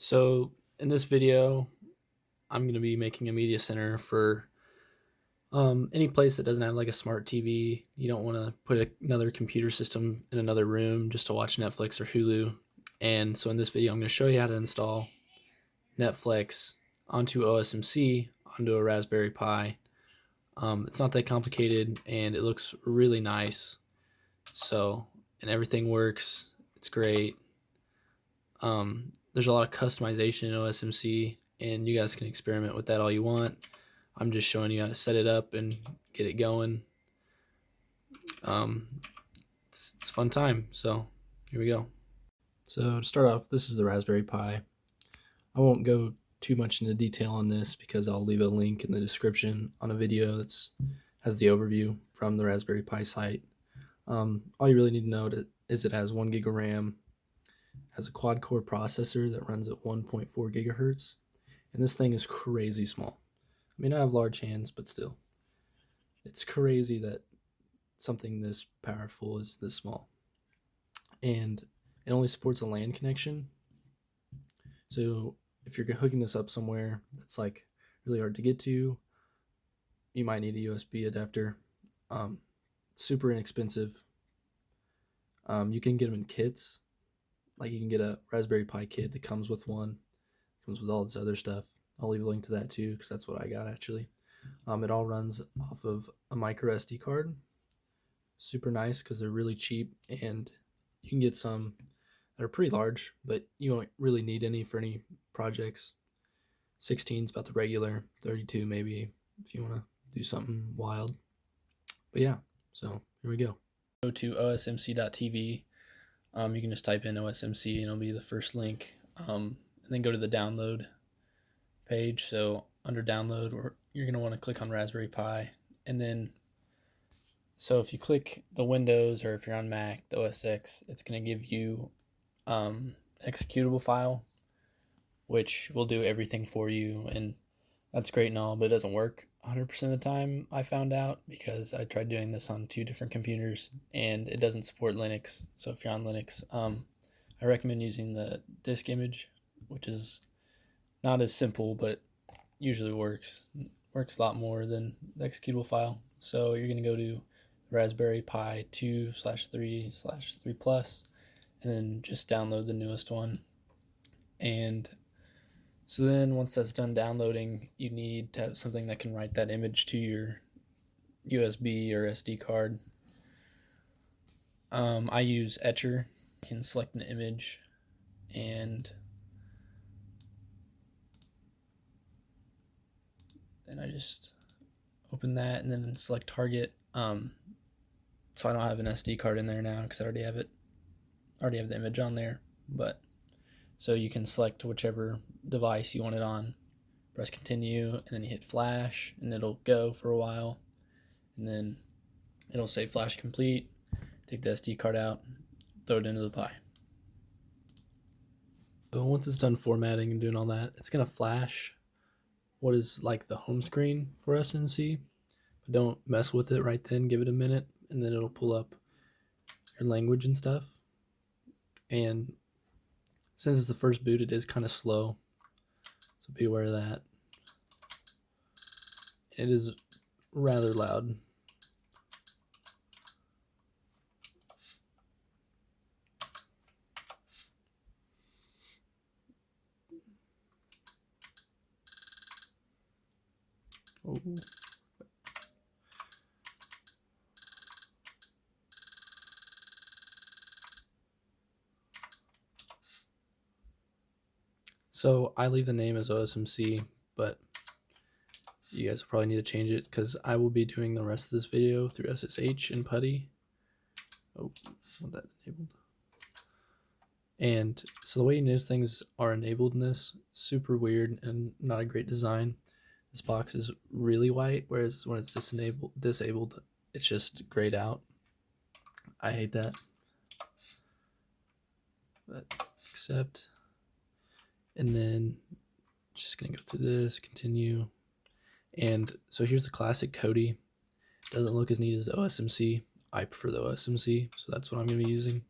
So in this video, I'm going to be making a media center for any place that doesn't have like a smart TV. You don't want to put another computer system in another room just to watch Netflix or Hulu. And so in this video, I'm going to show you how to install Netflix onto OSMC, onto a Raspberry Pi. It's not that complicated and it looks really nice. And everything works. It's great. There's a lot of customization in OSMC, and you guys can experiment with that all you want. I'm just showing you how to set it up and get it going. It's a fun time, so here we go. So to start off, this is the Raspberry Pi. I won't go too much into detail on this because I'll leave a link in the description on a video that has the overview from the Raspberry Pi site. All you really need to know is it has 1 gig of RAM, has a quad-core processor that runs at 1.4 gigahertz, and this thing is crazy small. I mean, I have large hands, but still. It's crazy that something this powerful is this small. And it only supports a LAN connection. So if you're hooking this up somewhere that's like really hard to get to, you might need a USB adapter. Super inexpensive. You can get them in kits. Like you can get a Raspberry Pi kit that comes with one, comes with all this other stuff. I'll leave a link to that too because that's what I got actually. It all runs off of a micro SD card. Super nice because they're really cheap, and you can get some that are pretty large, but you don't really need any for any projects. 16 is about the regular, 32 maybe if you want to do something wild. But yeah, so here we go. Go to osmc.tv. You can just type in OSMC and it'll be the first link, and then go to the download page. So under download, you're going to want to click on Raspberry Pi, and then so if you click the Windows, or if you're on Mac, the OS X, it's going to give you an executable file, which will do everything for you, and that's great and all, but it doesn't work 100% of the time, I found out, because I tried doing this on 2 different computers and it doesn't support Linux. So if you're on Linux, I recommend using the disk image, which is not as simple, but usually works a lot more than the executable file. So you're going to go to Raspberry Pi 2/3/3 Plus, and then just download the newest one. And so then once that's done downloading, you need to have something that can write that image to your USB or SD card. I use Etcher. I can select an image and then I just open that and then select target. So I don't have an SD card in there now because I already have the image on there. But so you can select whichever device you want it on, press continue, and then you hit flash, and it'll go for a while, and then it'll say flash complete. Take the SD card out, throw it into the Pi. So once it's done formatting and doing all that, it's gonna flash what is like the home screen for SNC, but don't mess with it right then. Give it a minute, and then it'll pull up your language and stuff. And since it's the first boot, it is kind of slow, so be aware of that. It is rather loud. Oh. So I leave the name as OSMC, but you guys will probably need to change it because I will be doing the rest of this video through SSH and PuTTY. Oh, want that enabled. And so the way you know things are enabled in this, super weird and not a great design. This box is really white, whereas when it's disabled, it's just grayed out. I hate that. But accept. And then just gonna go through this, continue. And so here's the classic Kodi. Doesn't look as neat as the OSMC. I prefer the OSMC, so that's what I'm gonna be using.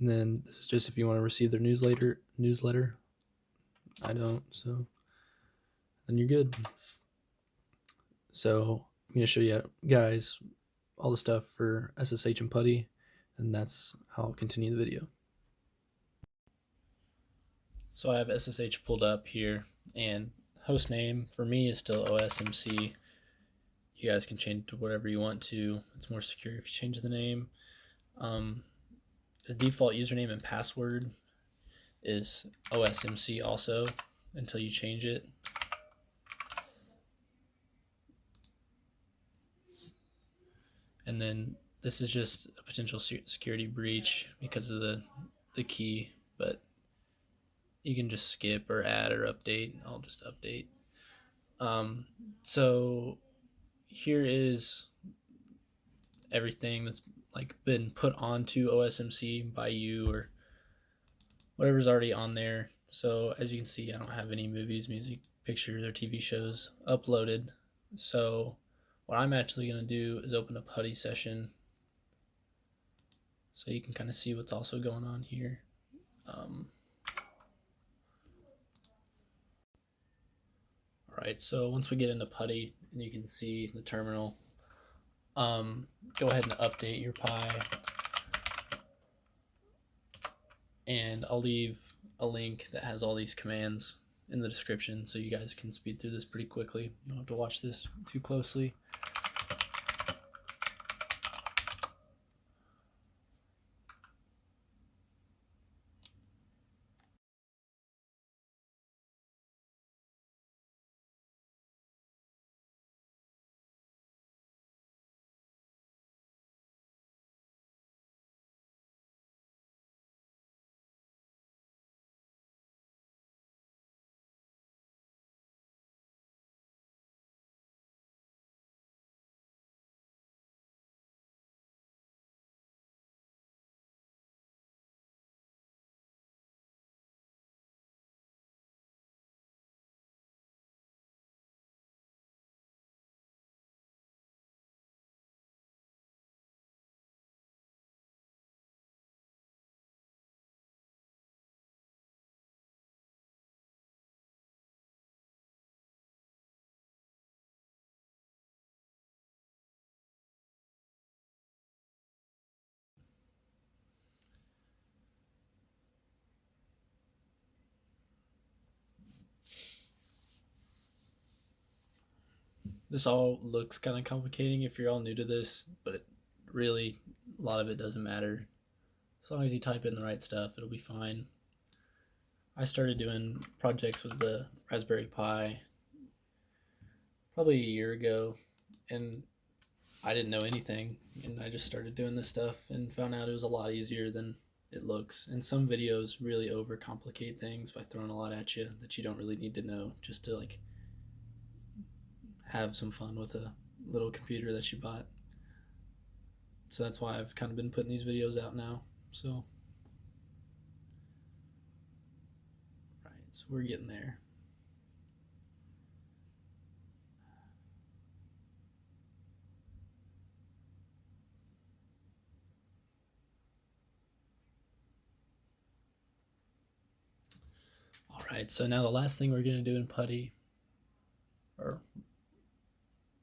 And then this is just if you want to receive their newsletter. I don't, so then you're good. So I'm going to show you guys all the stuff for SSH and PuTTY, and that's how I'll continue the video. So I have SSH pulled up here, and host name for me is still OSMC. You guys can change it to whatever you want to. It's more secure if you change the name. The default username and password is OSMC also until you change it. And then this is just a potential security breach because of the key, but you can just skip or add or update. I'll just update. So here is everything that's like been put onto OSMC by you or whatever's already on there. So as you can see, I don't have any movies, music, pictures, or TV shows uploaded. So what I'm actually going to do is open a PuTTY session so you can kind of see what's also going on here. All right, so once we get into PuTTY and you can see the terminal, go ahead and update your Pi. And I'll leave a link that has all these commands in the description so you guys can speed through this pretty quickly. You don't have to watch this too closely. This all looks kind of complicating if you're all new to this, but really a lot of it doesn't matter. As long as you type in the right stuff, it'll be fine. I started doing projects with the Raspberry Pi probably a year ago, and I didn't know anything, and I just started doing this stuff and found out it was a lot easier than it looks. And some videos really overcomplicate things by throwing a lot at you that you don't really need to know just to like have some fun with a little computer that you bought. So that's why I've kind of been putting these videos out now. So, right, so we're getting there. All right, so now the last thing we're going to do in PuTTY, or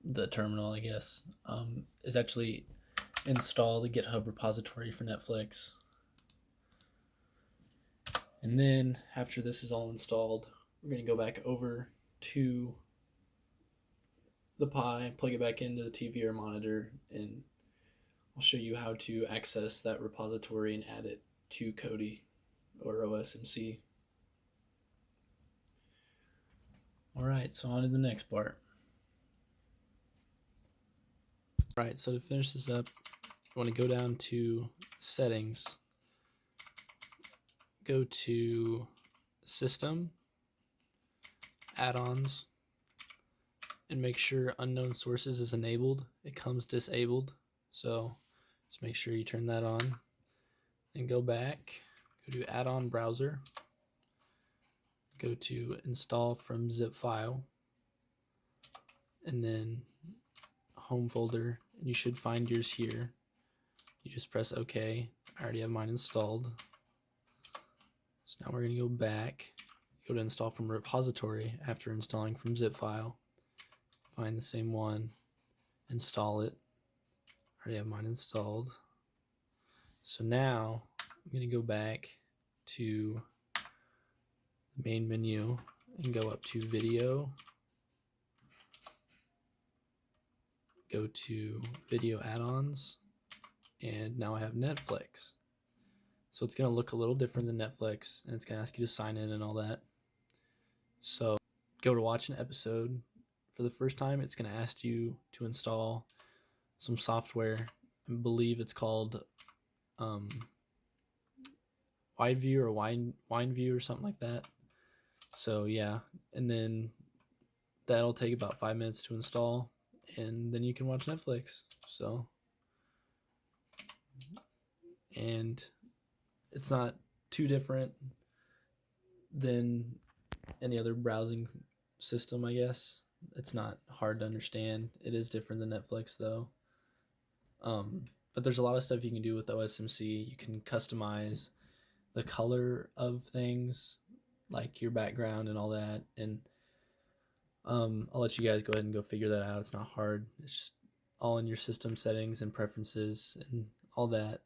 the terminal, I guess, is actually install the GitHub repository for Netflix. And then after this is all installed, we're going to go back over to the Pi, plug it back into the TV or monitor, and I'll show you how to access that repository and add it to Kodi or OSMC. All right, so on to the next part. All right, so to finish this up, you want to go down to Settings, go to System, Add-ons, and make sure Unknown Sources is enabled. It comes disabled, so just make sure you turn that on. Then go back, go to Add-on Browser, go to Install from Zip File, and then Home folder, and you should find yours here. You just press OK. I already have mine installed. So now we're going to go back. go to install from repository after installing from zip file. Find the same one, install it. I already have mine installed. So now I'm going to go back to the main menu and go up to video. Go to video add-ons, and now I have Netflix. So it's going to look a little different than Netflix, and it's going to ask you to sign in and all that. So go to watch an episode. For the first time, it's going to ask you to install some software. I believe it's called Wide View or Wine View or something like that. So yeah, and then that'll take about 5 minutes to install, and then you can watch Netflix. So, and it's not too different than any other browsing system, I guess. It's not hard to understand. It is different than Netflix though. But there's a lot of stuff you can do with OSMC. You can customize the color of things, like your background and all that. And I'll let you guys go ahead and go figure that out. It's not hard. It's just all in your system settings and preferences and all that.